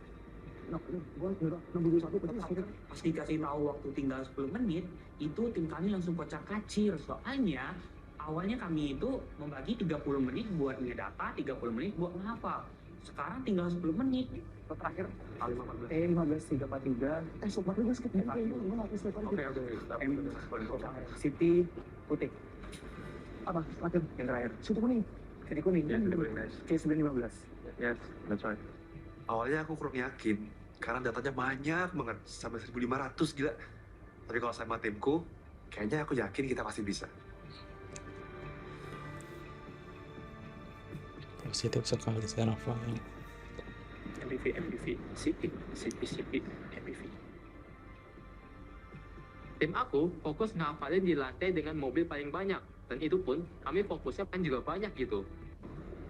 Gua 621 Pas dikasih tahu waktu tinggal 10 menit, itu tim kami langsung kocar kacir. Soalnya awalnya kami itu membagi 30 menit buat ngedata, 30 menit buat menghafal. Sekarang tinggal 10 menit. Terakhir, 1543. Sobat lu skip ya. Oke. City putih. Apa? Terakhir. Yang terakhir. City kuning. City kuning. Ya, City kuning. K915. Yes, that's right. Awalnya aku kurang yakin, karena datanya banyak banget, sampai 1.500 gila. Tapi kalau sama timku, kayaknya aku yakin kita pasti bisa. Positif sekali saya Rafael. MPV, CP, MPV. Tim aku fokus ngapalin di lantai dengan mobil paling banyak, dan itu pun kami fokusnya kan juga banyak gitu.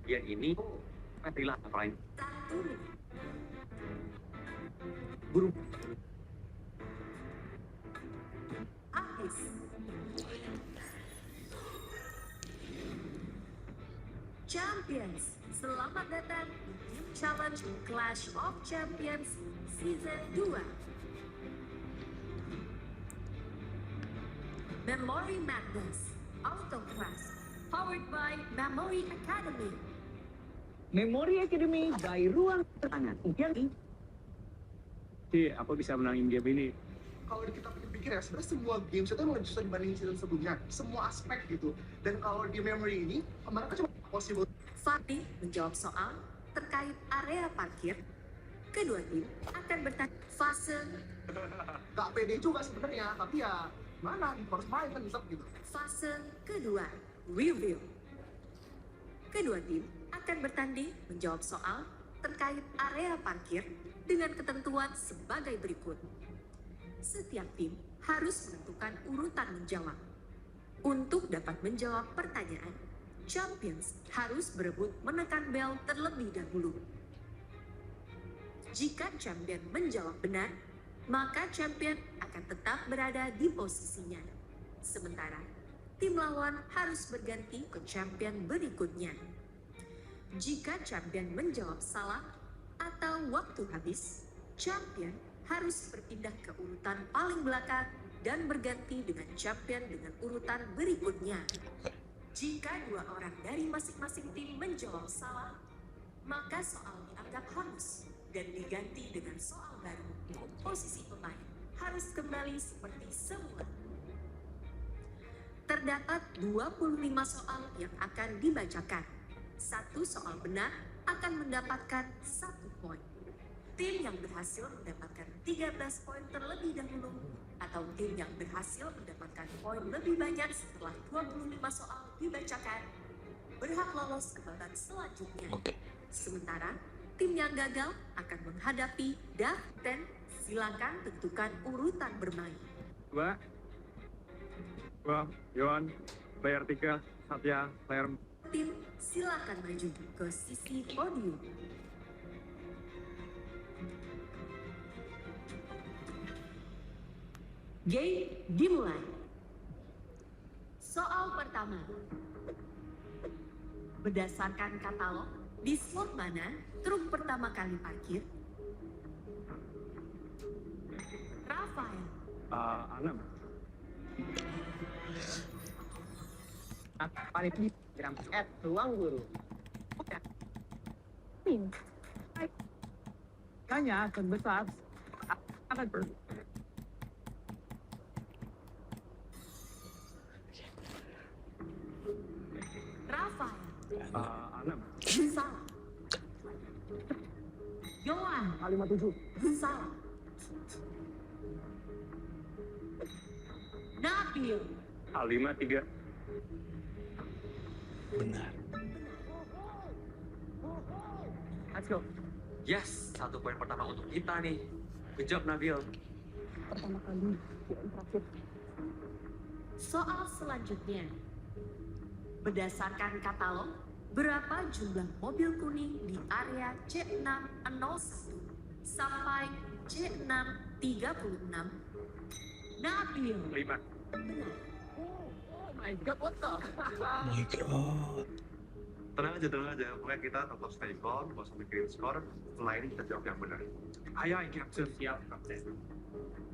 Ya ini, matilah hafalin. Habis. Champions, selamat datang di Game Challenge Clash of Champions Season 2. Memory Madness, Autoclass, powered by Memory Academy. Memory Academy by Ruang Tangan. Jadi aku bisa menangin game ini. Kalau kita pikir ya, sebenarnya semua games itu emang bisa dibandingin season sebelumnya, semua aspek gitu. Dan kalau di memory ini, kemarin kan cuma possible. Fatih menjawab soal terkait area parkir. Kedua tim akan bertanya fase. Gak pede juga sebenarnya, tapi ya mana harus main kan bisa gitu. Fase kedua, review. Kedua tim akan bertanding menjawab soal terkait area parkir dengan ketentuan sebagai berikut. Setiap tim harus menentukan urutan menjawab. Untuk dapat menjawab pertanyaan, champions harus berebut menekan bel terlebih dahulu. Jika champion menjawab benar, maka champion akan tetap berada di posisinya. Sementara, tim lawan harus berganti ke champion berikutnya. Jika champion menjawab salah atau waktu habis, champion harus berpindah ke urutan paling belakang dan berganti dengan champion dengan urutan berikutnya. Jika dua orang dari masing-masing tim menjawab salah, maka soal dianggap hangus dan diganti dengan soal baru. Posisi pemain harus kembali seperti semula. Terdapat 25 soal yang akan dibacakan. Satu soal benar akan mendapatkan 1 poin. tim yang berhasil mendapatkan 13 poin terlebih dahulu atau tim yang berhasil mendapatkan poin lebih banyak setelah 25 soal dibacakan berhak lolos ke babak selanjutnya. Sementara tim yang gagal akan menghadapi Dav dan silakan tentukan urutan bermain. Mbak, Yohan, player 3, Satya, player Tim silakan maju ke sisi podium. Game dimulai. Soal pertama. Berdasarkan katalog, di slot mana truk pertama kali parkir? Rafael. 6. Paling di Grampus ruang guru. Tanya akan besar. Akan Rafael. 6. Salah. Yohan. 57. Salah. Nabil. 5-3. Benar. Let's go. Yes, 1 poin pertama untuk kita nih. Good job, Nabil. Pertama kali yang terakhir. Soal selanjutnya. Berdasarkan katalog, berapa jumlah mobil kuning di area C601 sampai C636? Nabil. 5. Benar. Oh my god, what the? Oh my god. Tenang aja. Pokoknya kita tetap stay calm, gak usah mikirin skor. Setelah ini kita jawab yang benar. Ayo, Captain. Siap, Captain.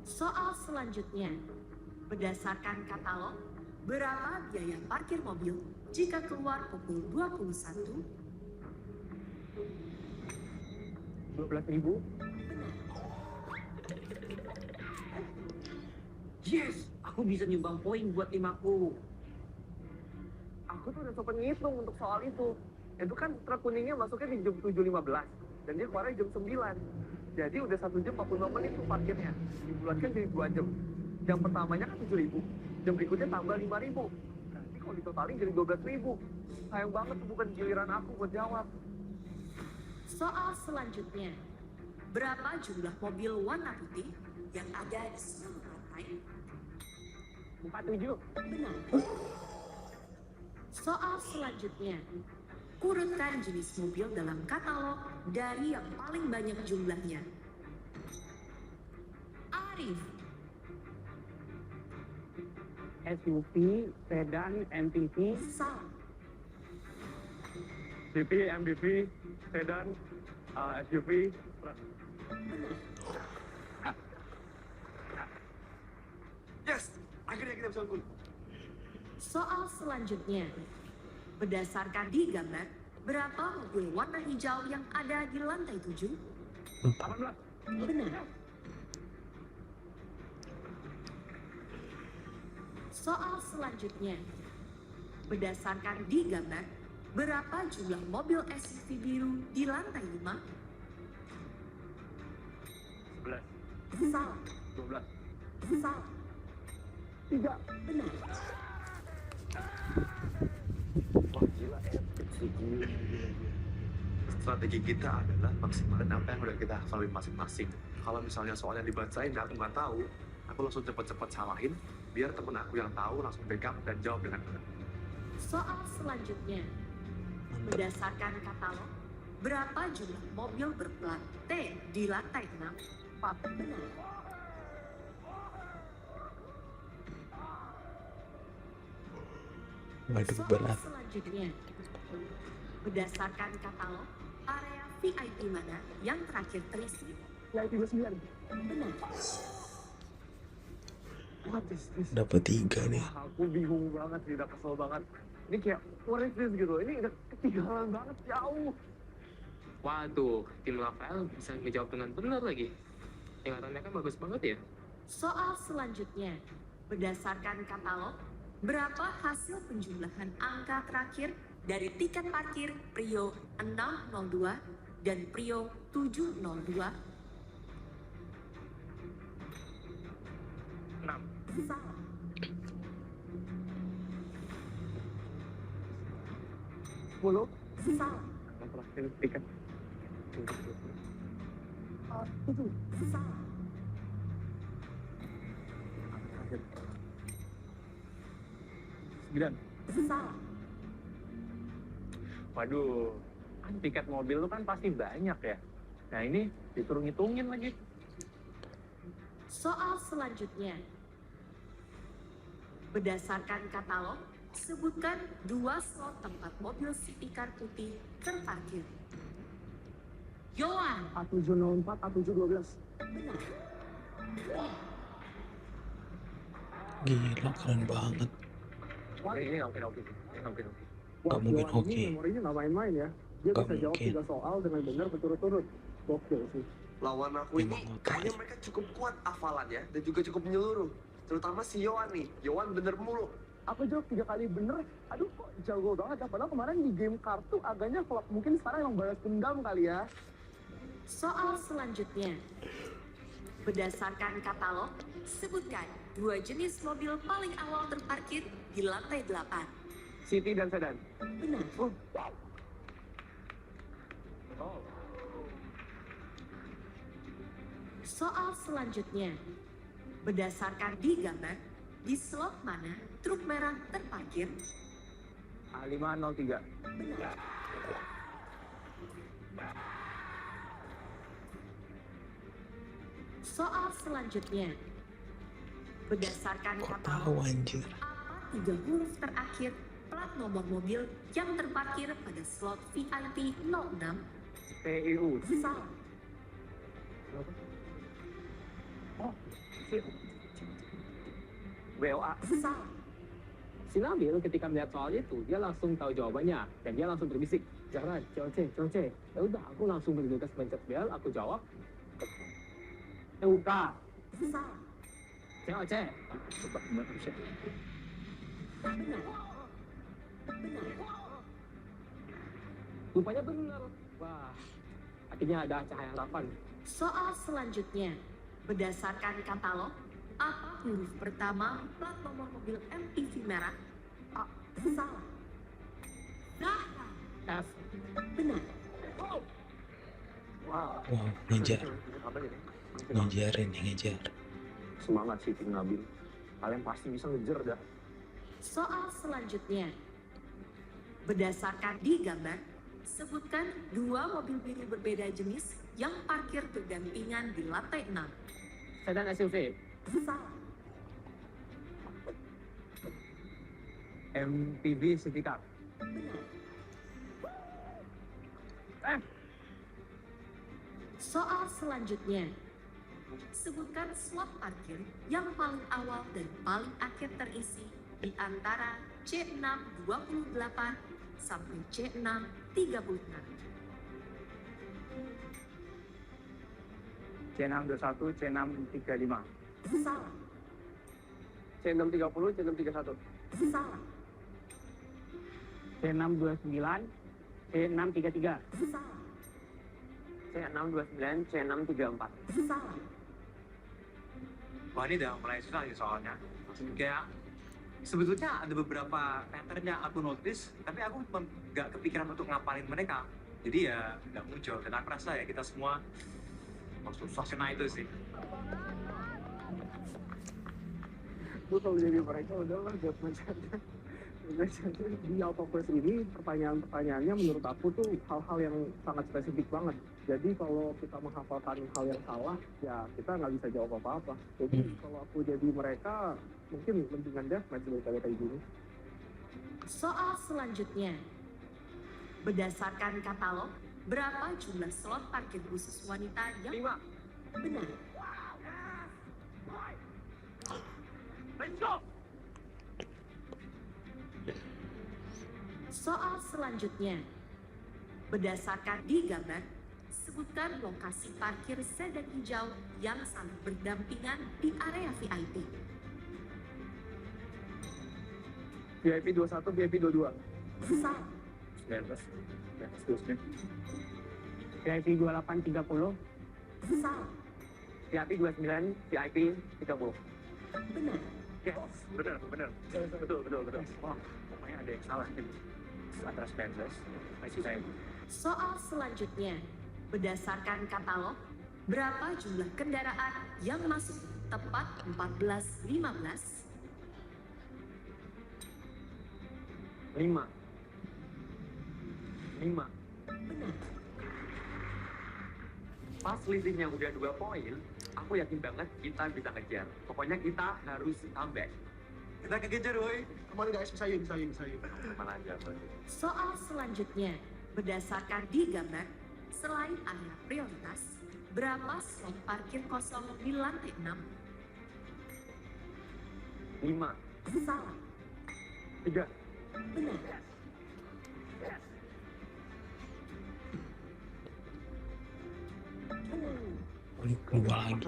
Soal selanjutnya. Berdasarkan katalog, berapa biaya parkir mobil jika keluar pukul 21? 12.000. Yes, aku bisa nyumbang poin buat tim aku. Aku tuh udah sempat ngitung untuk soal itu. Itu kan truk kuningnya masuknya di jam 7.15 dan dia keluarnya jam 9. Jadi udah 1 jam 45 menit tuh parkirnya. Dibulatkan jadi 2 jam. Jam pertamanya kan 7.000. Jam berikutnya tambah 5.000. Nanti kalau ditotalin jadi 12.000. Sayang banget tuh bukan giliran aku buat jawab. Soal selanjutnya. Berapa jumlah mobil warna putih yang ada di seluruh rantai? 47. Benar. Soal selanjutnya. Urutkan jenis mobil dalam katalog dari yang paling banyak jumlahnya. Arif. SUV, sedan, MPV, Salah. CP, MPV, sedan, SUV. Yes, akhirnya kita bisa unggul. Soal selanjutnya. Berdasarkan di gambar, berapa mobil warna hijau yang ada di lantai 7? 18. Benar. Soal selanjutnya. Berdasarkan di gambar, berapa jumlah mobil SUV biru di lantai 5? 11. Salah. 12. Salah. 3. Benar. Wah gila, epic sih. Strategi kita adalah maksimalin apa yang udah kita hafalin masing-masing. Kalau misalnya soalnya dibacain dan aku nggak tahu, aku langsung cepet-cepet salahin, biar temen aku yang tahu langsung backup dan jawab dengan benar. Soal selanjutnya. Berdasarkan katalog, berapa jumlah mobil berplat T di lantai 6? 4. Benar. Waduh, Soal berat. selanjutnya. Berdasarkan katalog, area VIP mana yang terakhir terisi? VIP 29. Benar. What is this? Dapat 3 nih. Aku bingung banget sih, udah kesel banget. Ini kayak, what is this gitu, ini udah ketinggalan banget, jauh. Waduh, tim Rafael bisa menjawab dengan benar lagi. Ingatannya kan bagus banget ya. Soal selanjutnya. Berdasarkan katalog, berapa hasil penjumlahan angka terakhir dari tiket parkir Prio 602 dan Prio 702. 6. Salah. 10. Salah. Terakhir tiket. 7. Salah. 9. Salah. Waduh, kan tiket mobil tuh kan pasti banyak ya. Nah ini disuruh ngitungin lagi. Soal selanjutnya. Berdasarkan katalog, sebutkan 2 slot tempat mobil city car putih terparkir. Yohan. A704, A712. Benar. Gila, keren banget. Ini nggak mungkin. Wah, Gak mungkin Yohan oke. ini memorinya nggak main-main ya. Dia Gak bisa jawab mungkin. 3 soal dengan benar berturut-turut. Gokil sih. Lawan aku ini kayaknya mereka cukup kuat hafalannya dan juga cukup menyeluruh. Terutama si Yohan nih. Yohan bener mulu. Aku jawab 3 kali bener. Aduh kok jago banget ya. Padahal kemarin di game kartu agaknya kalau mungkin sekarang emang balas dendam kali ya. Soal selanjutnya. Berdasarkan katalog, sebutkan 2 jenis mobil paling awal terparkir di lantai 8. City dan sedan. Benar. Soal selanjutnya. Berdasarkan di gambar, di slot mana truk merah terparkir? A503. Benar. Soal selanjutnya. Berdasarkan katalog, Tahu anjir. apa 3 huruf terakhir plat nomor mobil yang terparkir pada slot VIP 06? PIU. Salah. WOA. Salah. Si Nabil ketika melihat soal itu, dia langsung tahu jawabannya dan dia langsung berbisik, jangan, COC. Ya udah, aku langsung bergegas mencet bel, aku jawab, TUK, Salah. COC. Coba gimana sih? Benar. Benar. Rupanya benar. Wah, akhirnya ada cahaya harapan. Soal selanjutnya. Berdasarkan katalog, apa huruf pertama plat nomor mobil MPV merah? A. Salah. Nah. F. Benar. Wow. Wow, ngejar. Ngejarin nih, ngejar. Semangat sih tim Nabil. Kalian pasti bisa ngejar dah. Soal selanjutnya. Berdasarkan di gambar, sebutkan 2 mobil biru berbeda jenis yang parkir berdampingan di lantai 6. Sedan SUV. Salah. MPV City Car. Benar. F. Soal selanjutnya. Sebutkan slot parkir yang paling awal dan paling akhir terisi di antara C628 sampai C636. C621, C635. Salah. C630, C631. Salah. C629, C633. Salah. C629, C634. Salah. Wah, ini udah mulai susah sih soalnya. Kayak sebetulnya ada beberapa pattern yang aku notice, tapi aku nggak kepikiran untuk ngapalin mereka. Jadi ya nggak muncul. Dan aku rasa ya kita semua susah kena itu sih. Gue kalau jadi mereka udahlah buat macamnya. Di Autoverse ini pertanyaan-pertanyaannya menurut aku tuh hal-hal yang sangat spesifik banget. Jadi kalau kita menghafalkan hal yang salah, ya kita nggak bisa jawab apa-apa. Jadi kalau aku jadi mereka, mungkin mendingan deathmatch daripada kayak gini. Soal selanjutnya. Berdasarkan katalog, berapa jumlah slot parkir khusus wanita yang 5. benar? Let's go. Soal selanjutnya. Berdasarkan di gambar, sebutkan lokasi parkir sedan hijau yang saling berdampingan di area VIP. VIP 21, VIP 22. Salah. 19. Ya, seterusnya. VIP 2830, Salah. VIP 29, VIP 30. Benar. Yes, benar. Betul. Wah, pokoknya ada yang salah nih. Antara Spencer, masih saya. Soal selanjutnya, berdasarkan katalog, berapa jumlah kendaraan yang masuk tepat 14.15? 5. Benar. Pas leadingnya udah 2 poin, aku yakin banget kita bisa ngejar. Pokoknya kita harus comeback. Kita kejar, woi. Come on guys, bisa yuk. Mana aja, Bro. Soal selanjutnya, berdasarkan di gambar, selain area prioritas, berapa slot parkir kosong di lantai 6? 5. Salah. 3. Benar. Ini dua lagi.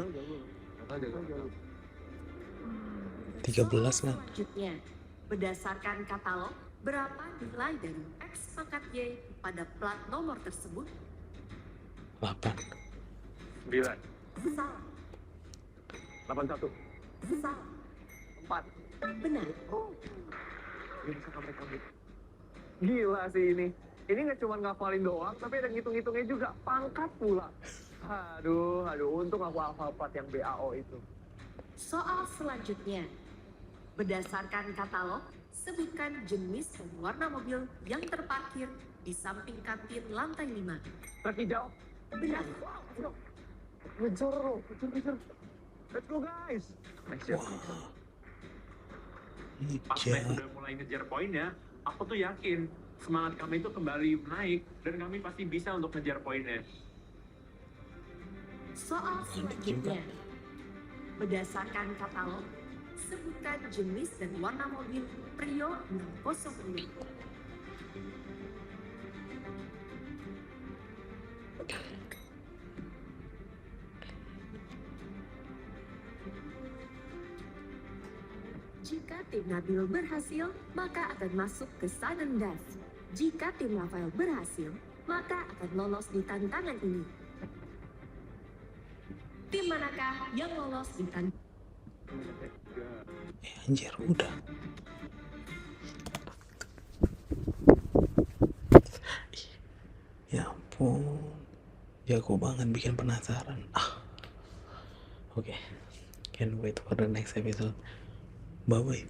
13 kan? Selanjutnya, berdasarkan katalog, berapa nilai dari X pangkat Y pada plat nomor tersebut? 8. 9. Salah. 81. Salah. 4. Benar. Dia bisa comeback. Gila sih ini. Ini nggak cuma ngafalin doang, tapi ada ngitung-ngitungnya juga. Pangkat pula. Aduh, untung aku hafal plat yang BAO itu. Soal selanjutnya, berdasarkan katalog, sebutkan jenis dan warna mobil yang terparkir di samping kantin lantai 5. Truk hijau. Benar. Ngejar. Let's go guys. Pas Max udah mulai ngejar poinnya, aku tuh yakin semangat kami itu kembali naik dan kami pasti bisa untuk ngejar poinnya. Soal selanjutnya, berdasarkan katalog, sebutkan jenis dan warna mobil Prio 602. Jika tim Nabil berhasil, maka akan masuk ke sudden death. Jika tim Rafael berhasil, maka akan lolos di tantangan ini. Tim manakah yang lolos di tantangan? Anjir, udah. Ya ampun, jago banget bikin penasaran. Oke. Can't wait for the next episode. Bye bye.